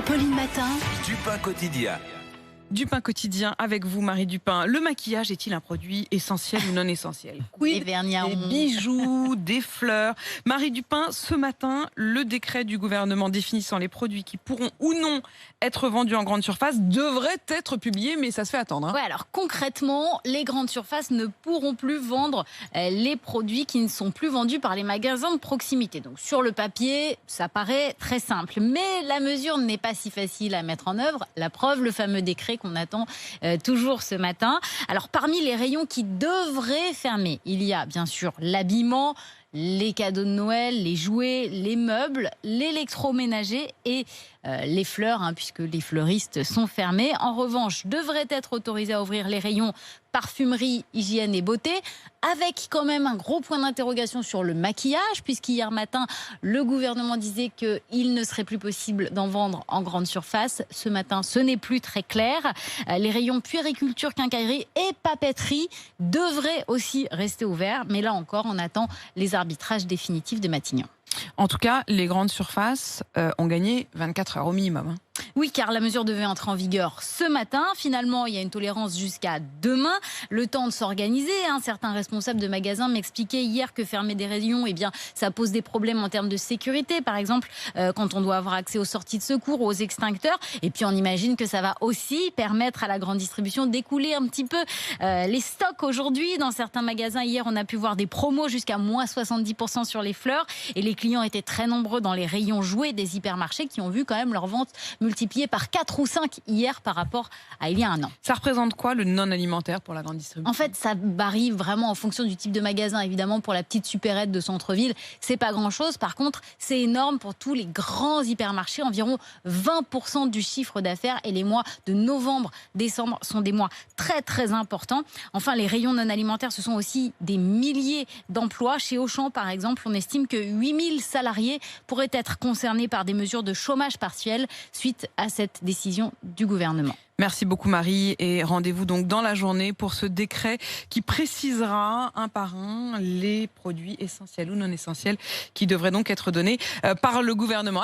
Apolline Matin. Du pain quotidien. Du pain quotidien avec vous, Marie Dupin. Le maquillage est-il un produit essentiel ou non essentiel? Des vernis à Des ongles. bijoux, des fleurs. Marie Dupin, ce matin, le décret du gouvernement définissant les produits qui pourront ou non être vendus en grande surface devrait être publié, mais ça se fait attendre. Ouais, alors concrètement, les grandes surfaces ne pourront plus vendre les produits qui ne sont plus vendus par les magasins de proximité. Donc sur le papier, ça paraît très simple, mais la mesure n'est pas si facile à mettre en œuvre. La preuve, le fameux décret qu'on attend toujours ce matin. Alors parmi les rayons qui devraient fermer, il y a bien sûr l'habillement, les cadeaux de Noël, les jouets, les meubles, l'électroménager et les fleurs, puisque les fleuristes sont fermés. En revanche, devraient être autorisés à ouvrir les rayons parfumerie, hygiène et beauté, avec quand même un gros point d'interrogation sur le maquillage, puisqu'hier matin, le gouvernement disait qu'il ne serait plus possible d'en vendre en grande surface. Ce matin, ce n'est plus très clair. Les rayons puériculture, quincaillerie et papeterie devraient aussi rester ouverts, mais là encore, on attend les arbitrages définitifs de Matignon. En tout cas, les grandes surfaces ont gagné 24 heures au minimum. Oui, car la mesure devait entrer en vigueur ce matin. Finalement, il y a une tolérance jusqu'à demain. Le temps de s'organiser. Certains responsables de magasins m'expliquaient hier que fermer des rayons, ça pose des problèmes en termes de sécurité. Par exemple, quand on doit avoir accès aux sorties de secours, aux extincteurs. Et puis, on imagine que ça va aussi permettre à la grande distribution d'écouler un petit peu les stocks aujourd'hui. Dans certains magasins, hier, on a pu voir des promos jusqu'à moins 70% sur les fleurs. Et les clients étaient très nombreux dans les rayons jouets des hypermarchés qui ont vu quand même leur vente multiplié par 4 ou 5 hier par rapport à il y a un an. Ça représente quoi le non alimentaire pour la grande distribution? En fait, ça varie vraiment en fonction du type de magasin. Évidemment, pour la petite supérette de centre-ville, c'est pas grand-chose. Par contre, c'est énorme pour tous les grands hypermarchés. Environ 20% du chiffre d'affaires. Et les mois de novembre, décembre sont des mois très, très importants. Enfin, les rayons non alimentaires, ce sont aussi des milliers d'emplois. Chez Auchan, par exemple, on estime que 8000 salariés pourraient être concernés par des mesures de chômage partiel suite à cette décision du gouvernement. Merci beaucoup Marie, et rendez-vous donc dans la journée pour ce décret qui précisera un par un les produits essentiels ou non essentiels qui devraient donc être donnés par le gouvernement.